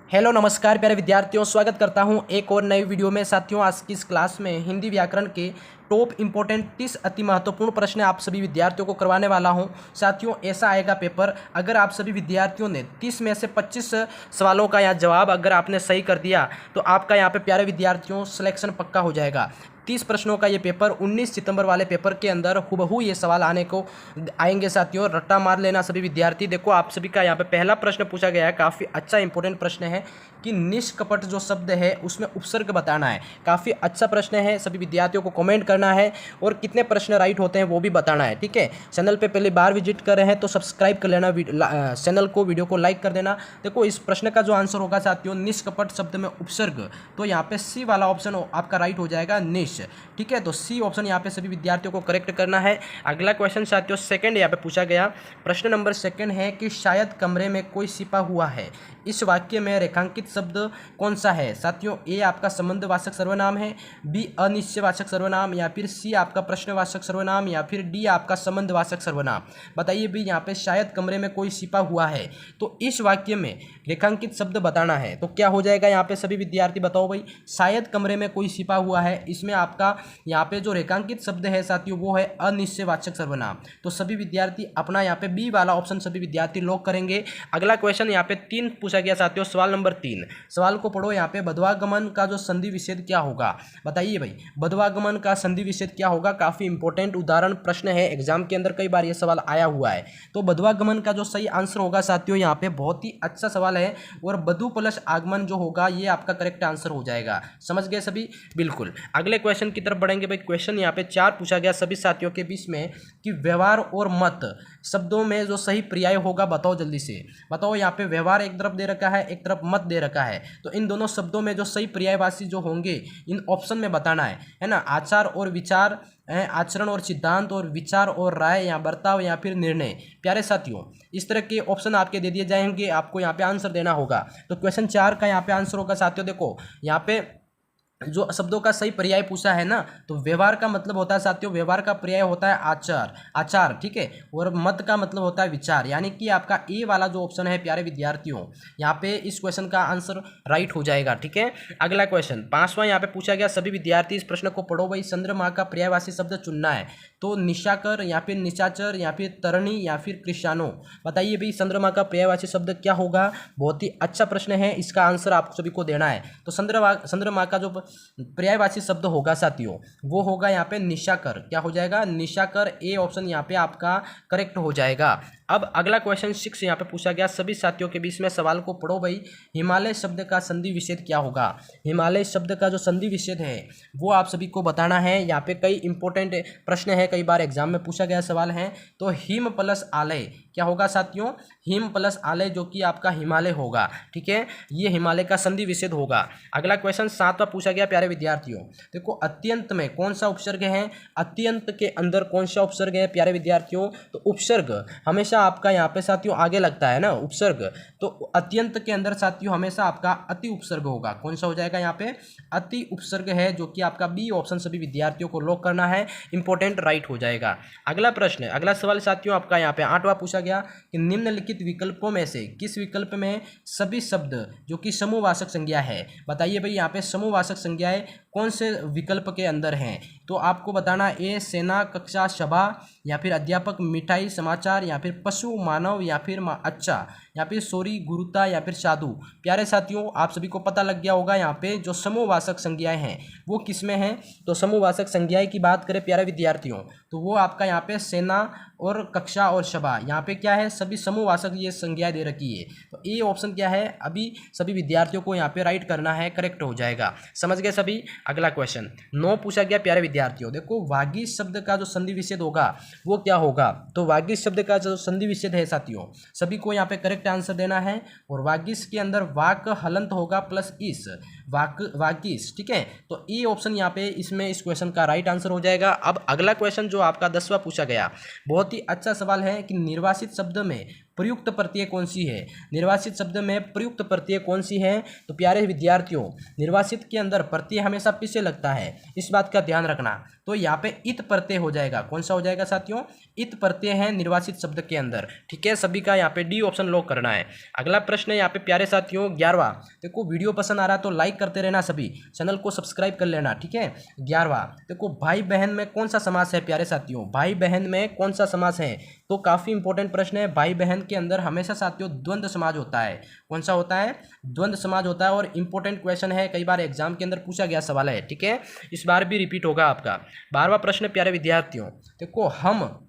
Hello नमस्कार प्यारे विद्यार्थियों, स्वागत करता हूं एक और नई वीडियो में। साथियों, आज की इस क्लास में हिंदी व्याकरण के टॉप इंपॉर्टेंट 30 अति महत्वपूर्ण प्रश्न आप सभी विद्यार्थियों को करवाने वाला हूं। साथियों, ऐसा आएगा पेपर, अगर आप सभी विद्यार्थियों ने 30 में से 25 सवालों का यहाँ जवाब अगर आपने सही कर दिया तो आपका यहाँ पे प्यारे विद्यार्थियों सिलेक्शन पक्का हो जाएगा। 30 प्रश्नों का ये पेपर 19 सितंबर वाले पेपर के अंदर हुबहू ये सवाल आएंगे। साथियों, रट्टा मार लेना सभी विद्यार्थी। देखो, आप सभी का यहाँ पे पहला प्रश्न पूछा गया है, काफ़ी अच्छा इंपॉर्टेंट प्रश्न है कि निष्कपट जो शब्द है उसमें उपसर्ग बताना है। काफ़ी अच्छा प्रश्न है, सभी विद्यार्थियों को कमेंट करना है और कितने प्रश्न राइट होते हैं वो भी बताना है। ठीक है, चैनल पे पहली बार विजिट कर रहे हैं तो सब्सक्राइब कर लेना, चैनल को, वीडियो को लाइक कर देना। देखो, इस प्रश्न का जो आंसर होगा साथियों, निष्कपट शब्द में उपसर्ग, तो यहाँ पे सी वाला ऑप्शन आपका राइट हो जाएगा, निश। ठीक है, तो सी ऑप्शन यहाँ पे सभी विद्यार्थियों को करेक्ट करना है। अगला क्वेश्चन साथियों सेकंड यहाँ पे पूछा गया, प्रश्न नंबर सेकंड है कि शायद कमरे में कोई छिपा हुआ है, इस वाक्य में रेखांकित शब्द कौन सा है। साथियों, ए आपका संबंधवाचक सर्वनाम है, बी अनिश्चयवाचक सर्वनाम, या फिर सी आपका प्रश्नवाचक सर्वनाम, या फिर डी आपका संबंधवाचक सर्वनाम। बताइए भी, यहाँ पे शायद कमरे में कोई छिपा हुआ है, तो इस वाक्य में रेखांकित शब्द बताना है। तो क्या हो जाएगा यहाँ पे सभी विद्यार्थी, बताओ भाई। शायद कमरे में कोई छिपा हुआ है, इसमें आपका यहाँ पे जो रेखांकित शब्द है साथियों वो है अनिश्चयवाचक सर्वनाम। तो सभी विद्यार्थी अपना यहाँ पे बी वाला ऑप्शन सभी विद्यार्थी लॉक करेंगे। अगला क्वेश्चन यहाँ पे 3 पूछा गया साथियों, सवाल नंबर 3। सवाल को पढ़ो। यहाँ पे बध्वागमन का जो संधि विच्छेद क्या होगा। बताइए भाई, बध्वागमन का संधि विच्छेद क्या होगा। काफी इंपॉर्टेंट उदाहरण प्रश्न है, एग्जाम के अंदर कई बार ये सवाल आया हुआ है। तो बध्वागमन का जो सही आंसर होगा साथियों, यहाँ पे बहुत ही अच्छा सवाल है, और बधु प्लस आगमन जो होगा ये आपका करेक्ट आंसर हो जाएगा। समझ गए सभी, बिल्कुल। अगले क्वेश्चन की तरफ बढ़ेंगे भाई। क्वेश्चन यहाँ पे 4 पूछा गया सभी साथियों के बीच में कि व्यवहार और मत शब्दों में जो सही पर्याय होगा, बताओ जल्दी से बताओ। यहाँ पे व्यवहार एक तरफ दे रखा है, एक तरफ मत दे रखा है, तो इन दोनों शब्दों में जो सही पर्यायवाची जो होंगे इन ऑप्शन में बताना है ना। आचार और विचार, आचरण और सिद्धांत, और विचार और राय, या बर्ताव, या फिर निर्णय। प्यारे साथियों, इस तरह के ऑप्शन आपके दे दिए जाएंगे, आपको यहाँ पे आंसर देना होगा। तो क्वेश्चन 4 का यहाँ पे आंसर होगा साथियों, देखो यहाँ पे जो शब्दों का सही पर्याय पूछा है ना, तो व्यवहार का मतलब होता है साथियों, व्यवहार का पर्याय होता है आचार। ठीक है, और मत का मतलब होता है विचार, यानी कि आपका ए वाला जो ऑप्शन है प्यारे विद्यार्थियों, यहाँ पे इस क्वेश्चन का आंसर राइट हो जाएगा। ठीक है, अगला क्वेश्चन 5वां यहाँ पे पूछा गया, सभी विद्यार्थी इस प्रश्न को पढ़ो भाई। चंद्रमा का पर्यायवाची शब्द चुनना है, तो निशाकर, या फिर निशाचर, या फिर तरणी, या फिर कृष्णानो। बताइए भाई, चंद्रमा का पर्यायवाची शब्द क्या होगा। बहुत ही अच्छा प्रश्न है, इसका आंसर आप सभी को देना है। तो चंद्रमा का जो पर्यायवाची शब्द होगा साथियों वो होगा यहाँ पे निशाकर। क्या हो जाएगा, निशाकर। ए ऑप्शन यहाँ पे आपका करेक्ट हो जाएगा। अब अगला क्वेश्चन 6 यहाँ पे पूछा गया, सभी साथियों के बीच में सवाल को पढ़ो भाई। हिमालय शब्द का संधि विच्छेद क्या होगा। हिमालय शब्द का जो संधि विच्छेद है वो आप सभी को बताना है। यहाँ पे कई इंपॉर्टेंट प्रश्न है, कई बार एग्जाम में पूछा गया सवाल है। तो हिम प्लस आलय क्या होगा साथियों, हिम प्लस आलय जो कि आपका हिमालय होगा। ठीक है, ये हिमालय का संधि विच्छेद होगा। अगला क्वेश्चन 7वां पूछा गया प्यारे विद्यार्थियों, देखो अत्यंत में कौन सा उपसर्ग है, अत्यंत के अंदर कौन सा उपसर्ग है प्यारे विद्यार्थियों। तो उपसर्ग हमेशा आपका यहाँ पे साथियों आगे लगता है ना, उपसर्ग। तो अत्यंत के अंदर साथियों हमेशा आपका अति उपसर्ग होगा। कौन सा हो जाएगा यहाँ पे, अति उपसर्ग है, जो कि आपका बी ऑप्शन सभी विद्यार्थियों को लॉक करना है, इंपॉर्टेंट राइट हो जाएगा। अगला प्रश्न, अगला सवाल साथियों आपका यहाँ पे 8वां पूछा गया कि निम्नलिखित विकल्पों में से किस विकल्प में सभी शब्द जो कि समूहवाचक संज्ञा है। बताइए भाई, यहाँ पे समूहवाचक संज्ञाएं कौन से विकल्प के अंदर हैं। तो आपको बताना, ए सेना, कक्षा, सभा, या फिर अध्यापक, मिठाई, समाचार, या फिर पशु, मानव, या फिर अच्छा, या फिर सॉरी, गुरुता, या फिर साधु। प्यारे साथियों, आप सभी को पता लग गया होगा यहाँ पे जो समूहवाचक संज्ञाएं हैं वो किस में हैं। तो समूहवाचक संज्ञाएं की बात करें प्यारे विद्यार्थियों, तो वो आपका यहाँ पे सेना और कक्षा और सभा, यहाँ पे क्या है, सभी समूहवाचक ये संज्ञाएं दे रखी है। तो ए ऑप्शन क्या है, अभी सभी विद्यार्थियों को यहाँ पे राइट करना है, करेक्ट हो जाएगा। समझ गए सभी। अगला क्वेश्चन 9 पूछा गया प्यारे विद्यार्थियों, देखो वागीश शब्द का जो संधि विच्छेद होगा वो क्या होगा। तो वागीश शब्द का जो संधि विच्छेद है साथियों सभी को यहाँ पे करेक्ट आंसर देना है, और वागीश के अंदर वाक हलंत होगा प्लस इस, वागीश। ठीक है, तो ए ऑप्शन यहाँ पे इसमें इस क्वेश्चन का राइट आंसर हो जाएगा। अब अगला क्वेश्चन जो आपका 10वां पूछा गया, बहुत ही अच्छा सवाल है कि निर्वासित शब्द में प्रयुक्त प्रत्यय कौन सी है। निर्वासित शब्द में प्रयुक्त प्रत्यय कौन सी है। तो प्यारे विद्यार्थियों, निर्वासित के अंदर प्रत्यय हमेशा पीछे लगता है, इस बात का ध्यान रखना। तो यहाँ पे इत प्रत्यय हो जाएगा। कौन सा हो जाएगा साथियों, इत प्रत्यय हैं निर्वाचित शब्द के अंदर। ठीक है, सभी का यहाँ पे डी ऑप्शन लॉक करना है। अगला प्रश्न है यहाँ पे प्यारे साथियों 11वां। देखो वीडियो पसंद आ रहा है तो लाइक करते रहना, सभी चैनल को सब्सक्राइब कर लेना। ठीक है, 11वां देखो भाई बहन में कौन सा समास है प्यारे साथियों, भाई बहन में कौन सा समास है? तो काफी इंपॉर्टेंट प्रश्न है। भाई बहन के अंदर हमेशा साथियों द्वंद्व समाज होता है। कौन सा होता है? द्वंद्व समाज होता है। और इंपॉर्टेंट क्वेश्चन है, कई बार एग्जाम के अंदर पूछा गया सवाल है। ठीक है, इस बार भी रिपीट होगा आपका। 12वां प्रश्न प्यारे विद्यार्थियों, देखो हम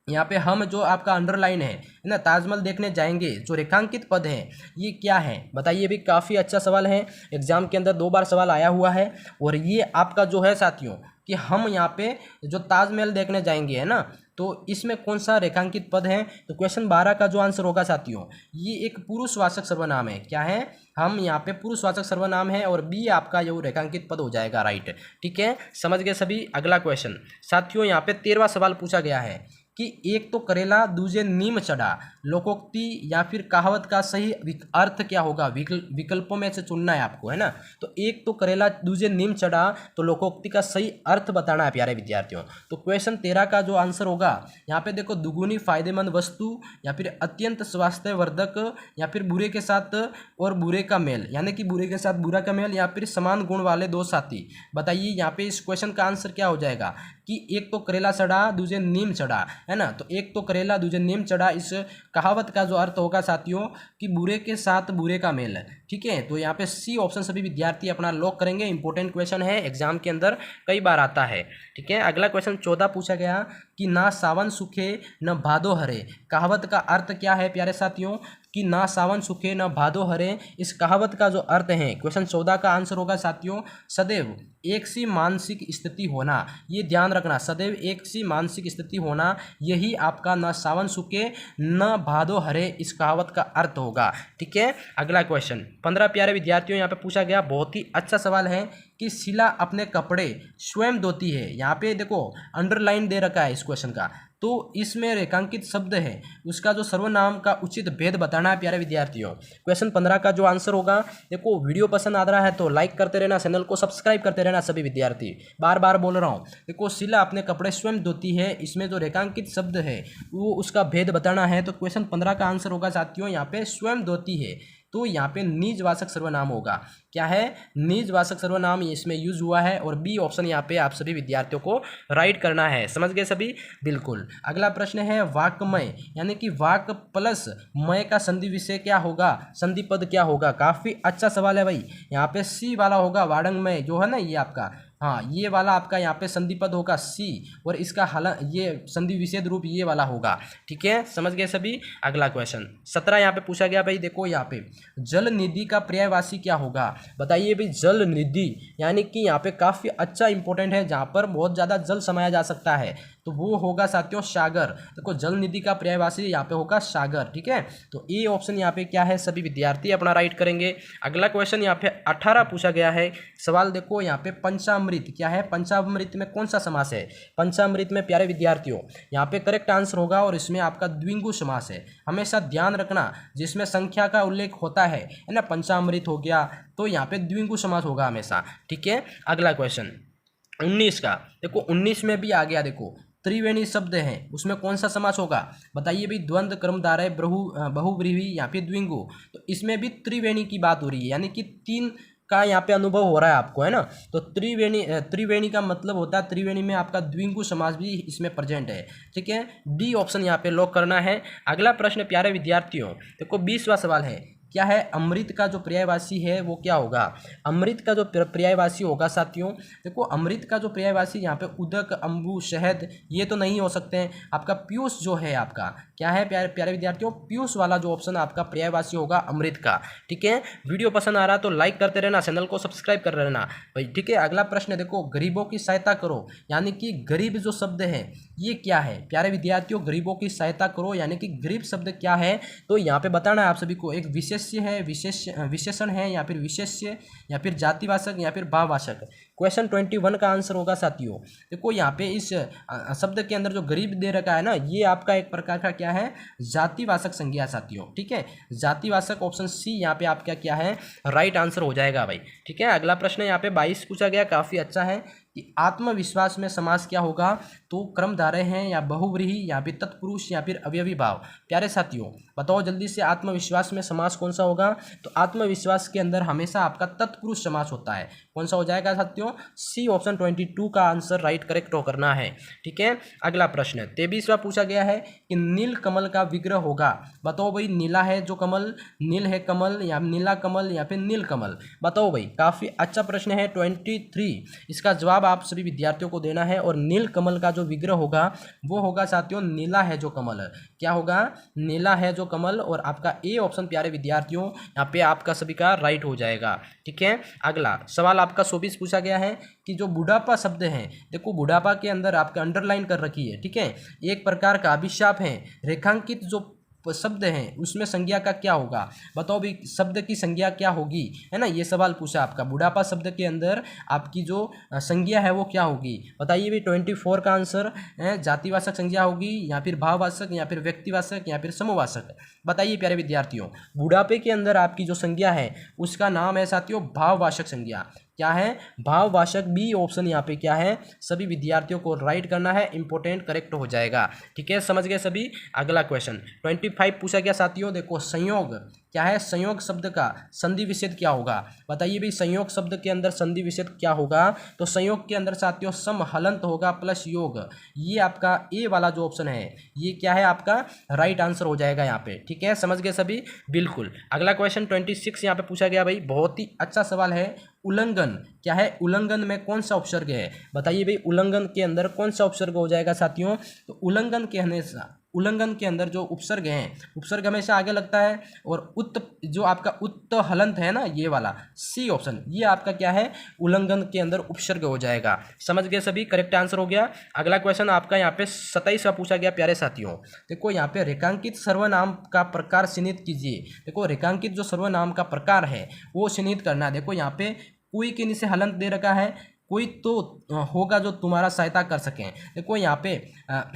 यहाँ पे हम जो आपका अंडरलाइन है ना, ताजमहल देखने जाएंगे, जो रेखांकित पद है ये क्या है बताइए। भी काफ़ी अच्छा सवाल है, एग्जाम के अंदर 2 बार सवाल आया हुआ है। और ये आपका जो है साथियों कि हम यहाँ पे जो ताजमहल देखने जाएंगे है ना, तो इसमें कौन सा रेखांकित पद है? तो क्वेश्चन 12 का जो आंसर होगा साथियों, ये एक पुरुषवाचक सर्वनाम है। क्या है? हम यहाँ पे पुरुषवाचक सर्वनाम है और बी आपका जो रेखांकित पद हो जाएगा, राइट। ठीक है, समझ गए सभी। अगला क्वेश्चन साथियों यहाँ पे 13वां सवाल पूछा गया है कि एक तो करेला दूजे नीम चढ़ा, लोकोक्ति या फिर कहावत का सही अर्थ क्या होगा? विकल्पों में से चुनना है आपको, है ना। तो एक तो करेला दूजे नीम चढ़ा, तो लोकोक्ति का सही अर्थ बताना है प्यारे विद्यार्थियों। तो क्वेश्चन 13 का जो आंसर होगा यहाँ पे देखो, दुगुनी फायदेमंद वस्तु या फिर अत्यंत स्वास्थ्यवर्धक या फिर बुरे के साथ और बुरे का मेल, यानी कि बुरे के साथ बुरा का मेल या फिर समान गुण वाले दो साथी। बताइए यहाँ पे इस क्वेश्चन का आंसर क्या हो जाएगा कि एक तो करेला चढ़ा दूजे नीम चढ़ा, है ना। तो एक तो करेला दूजे नीम चढ़ा, इस कहावत का जो अर्थ होगा साथियों कि बुरे के साथ बुरे का मेल। ठीक है, तो यहाँ पे सी ऑप्शन सभी विद्यार्थी अपना लॉक करेंगे। इंपॉर्टेंट क्वेश्चन है, एग्जाम के अंदर कई बार आता है। ठीक है, अगला क्वेश्चन 14 पूछा गया कि ना सावन सूखे न भादो हरे, कहावत का अर्थ क्या है प्यारे साथियों कि ना सावन सूखे न भादो हरे। इस कहावत का जो अर्थ है, क्वेश्चन 14 का आंसर होगा साथियों सदैव एक सी मानसिक स्थिति होना। ये ध्यान रखना, सदैव एक सी मानसिक स्थिति होना, यही आपका ना सावन सूखे न भादो हरे इस कहावत का अर्थ होगा। ठीक है, अगला क्वेश्चन 15 प्यारे विद्यार्थियों यहाँ पे पूछा गया, बहुत ही अच्छा सवाल है कि शीला अपने कपड़े स्वयं धोती है। यहाँ पे देखो अंडरलाइन दे रखा है इस क्वेश्चन का, तो इसमें रेखांकित शब्द है, उसका जो सर्वनाम का उचित भेद बताना है प्यारे विद्यार्थियों। क्वेश्चन 15 का जो आंसर होगा, देखो वीडियो पसंद आ रहा है तो लाइक करते रहना, चैनल को सब्सक्राइब करते रहना सभी विद्यार्थी। बार बार बोल रहा हूँ, देखो शीला अपने कपड़े स्वयं धोती है, इसमें जो रेखांकित शब्द है वो उसका भेद बताना है। तो क्वेश्चन 15 का आंसर होगा साथियों यहाँ पे स्वयं धोती है, तो यहाँ पे निजवाचक सर्वनाम होगा। क्या है? निजवाचक सर्वनाम इसमें यूज हुआ है और बी ऑप्शन यहाँ पे आप सभी विद्यार्थियों को राइट करना है। समझ गए सभी? बिल्कुल। अगला प्रश्न है वाक्मय, यानी कि वाक प्लस मय का संधि विषय क्या होगा, संधि पद क्या होगा? काफी अच्छा सवाल है भाई। यहाँ पे सी वाला होगा वाडंगमय, जो है ना ये आपका, हाँ ये वाला आपका यहाँ पे संधि पद होगा सी, और इसका हल ये संधि विच्छेद रूप ये वाला होगा। ठीक है, समझ गए सभी। अगला क्वेश्चन 17 यहाँ पे पूछा गया भाई, देखो यहाँ पे जल निधि का पर्यायवाची क्या होगा? बताइए भाई। जल निधि यानी कि यहाँ पे काफी अच्छा इंपॉर्टेंट है, जहाँ पर बहुत ज्यादा जल समाया जा सकता है, तो वो होगा साथियों सागर। देखो जल निधि का पर्यायवाची यहाँ पे होगा सागर। ठीक है, तो ए ऑप्शन यहाँ पे क्या है, सभी विद्यार्थी अपना राइट करेंगे। अगला क्वेश्चन यहाँ पे 18 पूछा गया है सवाल, देखो यहाँ पे पंचामृत क्या है, पंचामृत में कौन सा समास है? पंचामृत में प्यारे विद्यार्थियों यहाँ पे करेक्ट आंसर होगा, और इसमें आपका द्विगु समास है। हमेशा ध्यान रखना, जिसमें संख्या का उल्लेख होता है ना, पंचामृत हो गया, तो यहाँ पे द्विगु समास होगा हमेशा। ठीक है, अगला क्वेश्चन 19 का, देखो 19 में भी आ गया, देखो त्रिवेणी शब्द है, उसमें कौन सा समास होगा? बताइए भाई। द्वंद्व, कर्मधारय, बहुव्रीहि या फिर द्विगु, तो इसमें भी त्रिवेणी की बात हो रही है, यानी कि 3 का यहाँ पे अनुभव हो रहा है आपको, है ना। तो त्रिवेणी का मतलब होता है, त्रिवेणी में आपका द्विगु समास भी इसमें प्रेजेंट है। ठीक है, डी ऑप्शन यहाँ पे लॉक करना है। अगला प्रश्न प्यारे विद्यार्थियों, देखो 20वां सवाल है, क्या है? अमृत का जो पर्यायवाची है वो क्या होगा? अमृत का जो पर्यायवाची होगा साथियों, देखो अमृत का जो पर्यायवाची यहाँ पे उदक, अम्बु, शहद ये तो नहीं हो सकते हैं। आपका पीयूष जो है आपका क्या है प्यारे विद्यार्थियों? पीयूष वाला जो ऑप्शन आपका पर्यायवाची होगा अमृत का। ठीक है, वीडियो पसंद आ रहा है तो लाइक करते रहना, चैनल को सब्सक्राइब कर रहना भाई। ठीक है, अगला प्रश्न देखो, गरीबों की सहायता करो, यानी कि गरीब जो शब्द है ये क्या है प्यारे विद्यार्थियों? गरीबों की सहायता करो यानी कि गरीब शब्द क्या है, तो यहाँ पे बताना है आप सभी को। एक विशेष्य है, विशेषण है, या फिर विशेष्य, या फिर जातिवाचक, या फिर भाववाचक। क्वेश्चन 21 का आंसर होगा साथियों, देखो यहाँ पे इस शब्द के अंदर जो गरीब दे रखा है ना, ये आपका एक प्रकार का क्या है, जातिवाचक संज्ञा साथियों। ठीक है, जातिवाचक ऑप्शन सी यहाँ पे आपका क्या है, राइट आंसर हो जाएगा भाई। ठीक है, अगला प्रश्न यहाँ पे 22 पूछा गया, काफी अच्छा है कि आत्मविश्वास में समास क्या होगा, तो क्रमधारय हैं या बहुव्रीहि या फिर तत्पुरुष या फिर अवयवी भाव। प्यारे साथियों बताओ जल्दी से, आत्मविश्वास में समास कौन सा होगा, तो आत्मविश्वास के अंदर हमेशा आपका तत्पुरुष समास होता है। कौन सा हो जाएगा साथियों, सी ऑप्शन 22 का आंसर राइट करेक्ट हो करना है। ठीक है, अगला प्रश्न 23वां पूछा गया है कि नील कमल का विग्रह होगा। बताओ भाई, नीला है जो कमल, नील है कमल या नीला कमल या फिर नील कमल। बताओ भाई, काफी अच्छा प्रश्न है 23, इसका जवाब आप सभी विद्यार्थियों को देना है। और नील कमल का जो विग्रह होगा वो होगा साथियों नीला है जो कमल। क्या होगा, नीला है जो कमल। और आपका ए ऑप्शन प्यारे विद्यार्थियों यहाँ पे आपका सभी का राइट हो जाएगा। ठीक है, अगला सवाल आपका 24 पूछा गया है कि जो बुढ़ापा शब्द है, देखो बुढ़ापा के अंदर आपका अंडरलाइन कर रखी है। ठीक है, एक प्रकार का अभिशाप है। रेखांकित जो शब्द हैं उसमें संज्ञा का क्या होगा, बताओ भी शब्द की संज्ञा क्या होगी, है ना, ये सवाल पूछा आपका। बुढ़ापा शब्द के अंदर आपकी जो संज्ञा है वो क्या होगी, बताइए भी। 24 का आंसर जातिवाचक संज्ञा होगी या फिर भाववाचक या फिर व्यक्तिवाचक या फिर समूहवाचक। बताइए प्यारे विद्यार्थियों, बुढ़ापे के अंदर आपकी जो संज्ञा है उसका नाम है साथियों भाववाचक संज्ञा। क्या है, भाववाचक। बी ऑप्शन यहाँ पे क्या है, सभी विद्यार्थियों को राइट करना है, इंपोर्टेंट करेक्ट हो जाएगा। ठीक है, समझ गए सभी। अगला क्वेश्चन 25 पूछा गया साथियों, देखो संयोग क्या है, संयोग शब्द का संधि विच्छेद क्या होगा, बताइए भाई। संयोग शब्द के अंदर संधि विच्छेद क्या होगा, तो संयोग के अंदर साथियों सम हलंत होगा प्लस योग। ये आपका ए वाला जो ऑप्शन है ये क्या है, आपका राइट आंसर हो जाएगा यहाँ पे। ठीक है, समझ गए सभी, बिल्कुल। अगला क्वेश्चन 26 यहाँ पे पूछा गया भाई, बहुत ही अच्छा सवाल है। उल्लंघन क्या है, उल्लंघन में कौन सा उपसर्ग है, बताइए भाई। उल्लंघन के अंदर कौन सा उपसर्ग हो जाएगा साथियों, तो उल्लंघन के अंदर जो उपसर्ग है, उपसर्ग हमेशा आगे लगता है। और उत्त जो आपका उत्त हलंत है ना, ये वाला सी ऑप्शन, ये आपका क्या है, उल्लंघन के अंदर उपसर्ग हो जाएगा। समझ गए सभी, करेक्ट आंसर हो गया। अगला क्वेश्चन आपका यहाँ पे 27वां पूछा गया प्यारे साथियों। देखो यहाँ पे रेखांकित सर्वनाम का प्रकार चिन्हित कीजिए। देखो रेखांकित जो सर्वनाम का प्रकार है वो चिन्हित करना है। देखो यहाँ पे कोई के नीचे हलंत दे रखा है, कोई तो होगा जो तुम्हारा सहायता कर सके। देखो यहाँ पे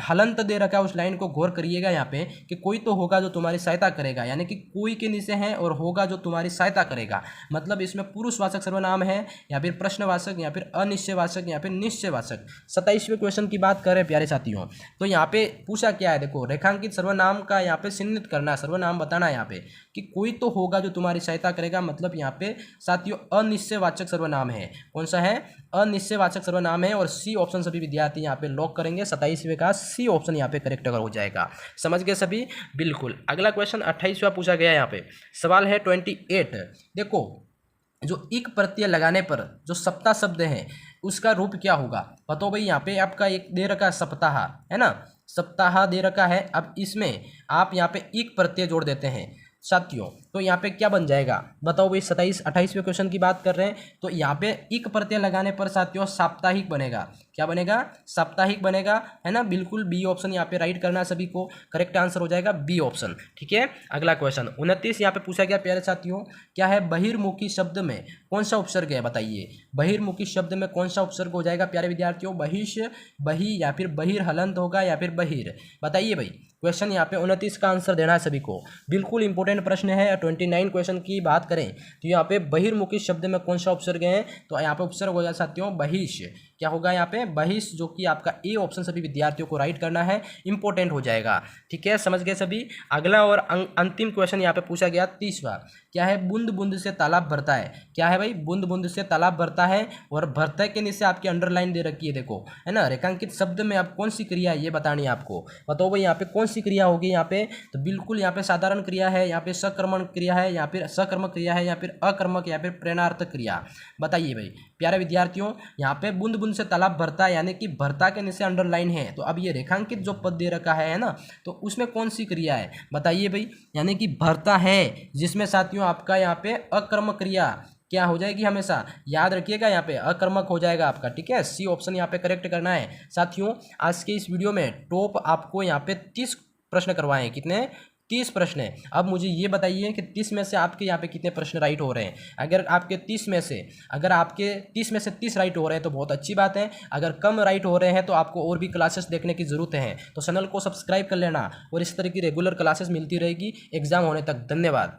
हलंत दे रखा है, उस लाइन को गौर करिएगा यहाँ पे कि कोई तो होगा जो तुम्हारी सहायता करेगा, यानी कि कोई के नीचे है और होगा जो तुम्हारी सहायता करेगा। मतलब इसमें पुरुषवाचक सर्वनाम है या फिर प्रश्नवाचक या फिर अनिश्चयवाचक या फिर निश्चयवाचक। 27वें क्वेश्चन की बात करें प्यारे साथियों, तो यहाँ पे पूछा क्या है, देखो रेखांकित सर्वनाम का यहाँ पे चिन्हित करना, सर्वनाम बताना है यहाँ पे कि कोई तो होगा जो तुम्हारी सहायता करेगा। मतलब यहाँ पे साथियों अनिश्चयवाचक सर्वनाम है। कौन सा है, अनिश्चयवाचक सर्वनाम है। और सी ऑप्शन सभी विद्यार्थी यहाँ पे लॉक करेंगे। 27वें का सी ऑप्शन यहाँ पे करेक्ट हो जाएगा। समझ गए सभी, बिल्कुल। अगला क्वेश्चन 28वां पूछा गया, यहाँ पे सवाल है 28। देखो जो इक प्रत्यय लगाने पर जो सप्ताह शब्द है उसका रूप क्या होगा, बताओ भाई। यहाँ पे आपका एक दे रखा है सप्ताह, है ना, सप्ताह दे रखा है। अब इसमें आप यहाँ पे इक प्रत्यय जोड़ देते हैं साथियों, तो यहाँ पे क्या बन जाएगा, बताओ भाई। 28वें क्वेश्चन की बात कर रहे हैं, तो यहाँ पे इक प्रत्यय लगाने पर साथियों साप्ताहिक बनेगा। क्या बनेगा, साप्ताहिक बनेगा, है ना, बिल्कुल। बी ऑप्शन यहाँ पे राइट करना सभी को, करेक्ट आंसर हो जाएगा बी ऑप्शन। ठीक है, अगला क्वेश्चन 29 यहाँ पे पूछा गया प्यारे साथियों, क्या है, बहिर्मुखी शब्द में कौन सा उपसर्ग है, बताइए। बहिर्मुखी शब्द में कौन सा उपसर्ग हो जाएगा प्यारे विद्यार्थियों, बहिष, बही या फिर बहिर हलंत होगा या फिर बहिर, बताइए भाई। क्वेश्चन यहाँ पे 29 का आंसर देना है सभी को, बिल्कुल इंपॉर्टेंट प्रश्न है। 29 क्वेश्चन की बात करें तो यहाँ पे बहिर्मुखी शब्द में कौन सा उपसर्ग है, तो यहाँ पे उपसर्ग हो जाए साथियों बहिष। क्या होगा यहाँ पे, बहिष, जो कि आपका ए ऑप्शन सभी विद्यार्थियों को राइट करना है, इंपॉर्टेंट हो जाएगा। ठीक है, समझ गए सभी। अगला और अंतिम क्वेश्चन यहाँ पे पूछा गया 30वां, क्या है, बूंद बूंद से तालाब भरता है। क्या है भाई, बूंद बूंद से तालाब भरता है। और भरता के नीचे आपकी अंडरलाइन दे रखी है, देखो, है ना। रेखांकित शब्द में आप कौन सी क्रिया है ये बतानी है आपको, बताओ भाई। यहाँ पे कौन सी क्रिया होगी यहाँ पे, तो बिल्कुल यहाँ पे साधारण क्रिया है, यहाँ पे सकर्मण क्रिया है, यहाँ पे सकर्मक क्रिया है, या फिर अकर्मक या फिर प्रेरणार्थक क्रिया, बताइए भाई। प्यारे विद्यार्थियों, यहाँ पे बूंद बूंद से तालाब भरता है, यानी कि भरता के नीचे अंडरलाइन है। तो अब ये रेखांकित जो पद दे रखा है ना, तो उसमें कौन सी क्रिया है, बताइए भाई। यानी कि भरता है, जिसमें साथियों आपका यहाँ पे अकर्मक क्रिया क्या हो जाएगी, हमेशा याद रखिएगा, यहाँ पे अकर्मक हो जाएगा आपका। ठीक है, सी ऑप्शन यहाँ पे करेक्ट करना है साथियों। आज के इस वीडियो में टॉप आपको यहाँ पे 30 प्रश्न करवाए हैं, कितने, 30 प्रश्न है। अब मुझे ये बताइए कि 30 में से आपके यहाँ पे कितने प्रश्न राइट हो रहे हैं। अगर आपके 30 में से 30 राइट हो रहे हैं तो बहुत अच्छी बात है। अगर कम राइट हो रहे हैं तो आपको और भी क्लासेस देखने की ज़रूरत है, तो चैनल को सब्सक्राइब कर लेना और इस तरह की रेगुलर क्लासेस मिलती रहेगी एग्जाम होने तक। धन्यवाद।